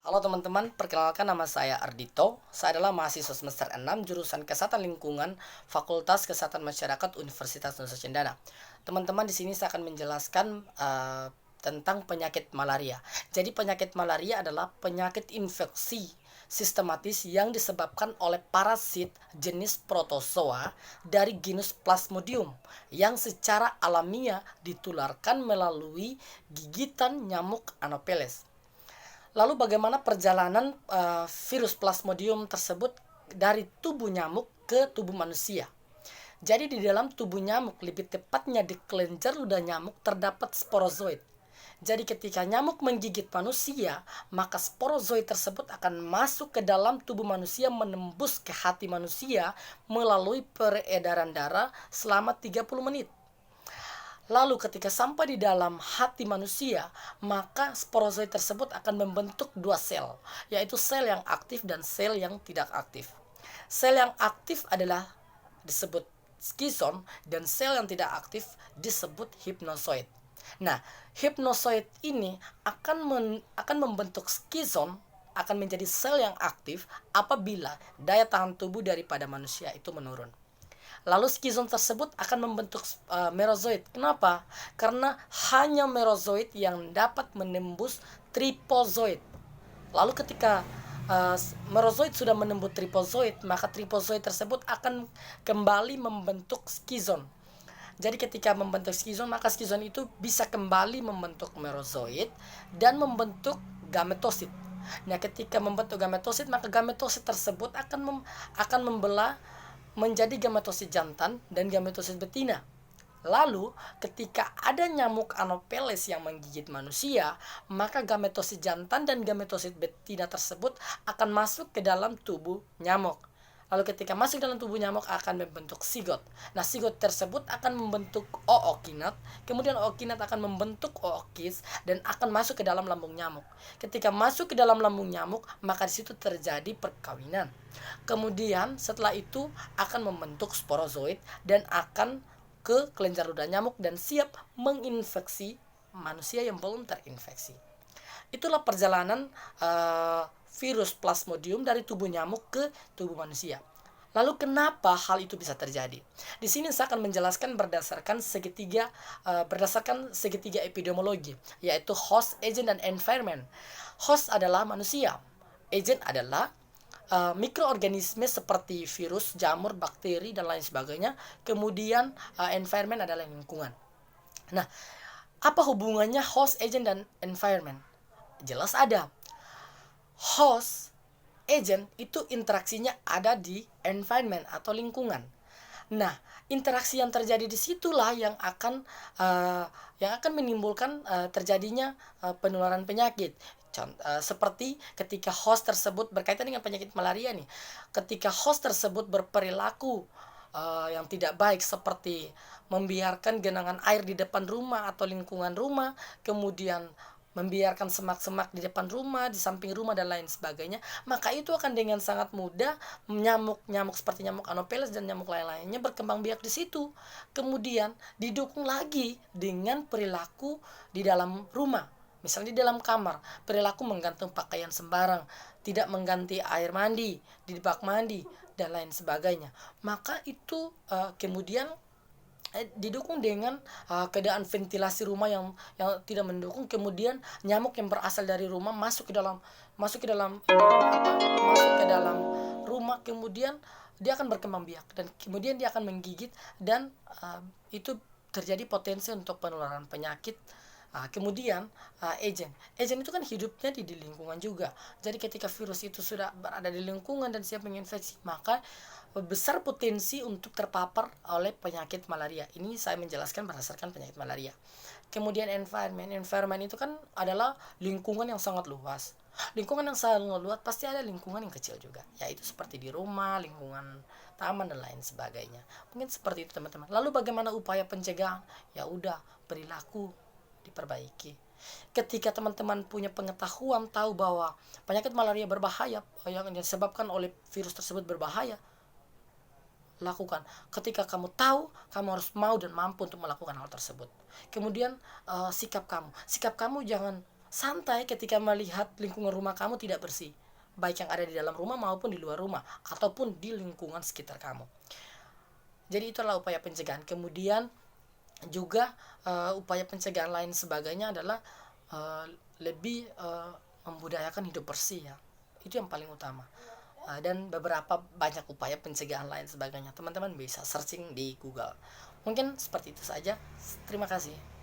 Halo teman-teman, perkenalkan nama saya Ardito. Saya adalah mahasiswa semester 6 jurusan Kesehatan Lingkungan Fakultas Kesehatan Masyarakat Universitas Nusa Cendana. Teman-teman, di sini saya akan menjelaskan tentang penyakit malaria. Jadi penyakit malaria adalah penyakit infeksi sistematis yang disebabkan oleh parasit jenis protozoa dari genus Plasmodium yang secara alamiah ditularkan melalui gigitan nyamuk Anopheles. Lalu bagaimana perjalanan virus Plasmodium tersebut dari tubuh nyamuk ke tubuh manusia? Jadi di dalam tubuh nyamuk, lebih tepatnya di kelenjar ludah nyamuk terdapat sporozoid. Jadi ketika nyamuk menggigit manusia, maka sporozoid tersebut akan masuk ke dalam tubuh manusia, menembus ke hati manusia melalui peredaran darah selama 30 menit. Lalu ketika sampai di dalam hati manusia, maka sporozoid tersebut akan membentuk dua sel, yaitu sel yang aktif dan sel yang tidak aktif. Sel yang aktif adalah disebut skizon dan sel yang tidak aktif disebut hipnozoid. Nah, hipnozoid ini akan membentuk skizon, akan menjadi sel yang aktif apabila daya tahan tubuh daripada manusia itu menurun. Lalu skizon tersebut akan membentuk merozoid. Kenapa? Karena hanya merozoid yang dapat menembus tripozoid. Lalu ketika merozoid sudah menembus tripozoid, maka tripozoid tersebut akan kembali membentuk skizon. Jadi ketika membentuk skizon, maka skizon itu bisa kembali membentuk merozoid dan membentuk gametosit. Nah, ketika membentuk gametosit, maka gametosit tersebut akan membelah menjadi gametosit jantan dan gametosit betina. Lalu, ketika ada nyamuk Anopheles yang menggigit manusia, maka gametosit jantan dan gametosit betina tersebut akan masuk ke dalam tubuh nyamuk. Lalu ketika masuk dalam tubuh nyamuk akan membentuk sigot. Nah, sigot tersebut akan membentuk ookinat, kemudian ookinat akan membentuk ookis dan akan masuk ke dalam lambung nyamuk. Ketika masuk ke dalam lambung nyamuk, maka di situ terjadi perkawinan. Kemudian setelah itu akan membentuk sporozoid dan akan ke kelenjar ludah nyamuk dan siap menginfeksi manusia yang belum terinfeksi. Itulah perjalanan virus Plasmodium dari tubuh nyamuk ke tubuh manusia. Lalu kenapa hal itu bisa terjadi? Di sini saya akan menjelaskan berdasarkan segitiga epidemiologi, yaitu host, agent, dan environment. Host adalah manusia, agent adalah mikroorganisme seperti virus, jamur, bakteri, dan lain sebagainya. Kemudian environment adalah lingkungan. Nah, apa hubungannya host, agent, dan environment? Jelas ada. Host, agent itu interaksinya ada di environment atau lingkungan. Nah, interaksi yang terjadi di situlah yang akan menimbulkan terjadinya penularan penyakit. Seperti ketika host tersebut berkaitan dengan penyakit malaria nih. Ketika host tersebut berperilaku yang tidak baik seperti membiarkan genangan air di depan rumah atau lingkungan rumah, kemudian membiarkan semak-semak di depan rumah, di samping rumah dan lain sebagainya, maka itu akan dengan sangat mudah nyamuk seperti nyamuk Anopheles dan nyamuk lain-lainnya berkembang biak di situ. Kemudian didukung lagi dengan perilaku di dalam rumah. Misalnya di dalam kamar, perilaku menggantung pakaian sembarang, tidak mengganti air mandi di bak mandi dan lain sebagainya. Maka itu kemudian didukung dengan keadaan ventilasi rumah yang tidak mendukung, kemudian nyamuk yang berasal dari rumah masuk ke dalam masuk ke dalam rumah, kemudian dia akan berkembang biak dan kemudian dia akan menggigit dan itu terjadi potensi untuk penularan penyakit. Kemudian agent itu kan hidupnya di lingkungan juga. Jadi ketika virus itu sudah berada di lingkungan dan siap menginfeksi, maka besar potensi untuk terpapar oleh penyakit malaria. Ini saya menjelaskan berdasarkan penyakit malaria. Kemudian environment itu kan adalah lingkungan yang sangat luas. Lingkungan yang sangat luas pasti ada lingkungan yang kecil juga, yaitu seperti di rumah, lingkungan taman dan lain sebagainya. Mungkin seperti itu teman-teman. Lalu bagaimana upaya pencegahan? Ya udah, perilaku diperbaiki. Ketika teman-teman punya pengetahuan tahu bahwa penyakit malaria berbahaya, yang disebabkan oleh virus tersebut berbahaya, lakukan. Ketika kamu tahu, kamu harus mau dan mampu untuk melakukan hal tersebut. Kemudian sikap kamu jangan santai ketika melihat lingkungan rumah kamu tidak bersih, baik yang ada di dalam rumah maupun di luar rumah ataupun di lingkungan sekitar kamu. Jadi itulah upaya pencegahan. Kemudian juga upaya pencegahan lain sebagainya adalah lebih membudayakan hidup bersih ya. Itu yang paling utama. Dan beberapa banyak upaya pencegahan lain sebagainya. Teman-teman bisa searching di Google. Mungkin seperti itu saja. Terima kasih.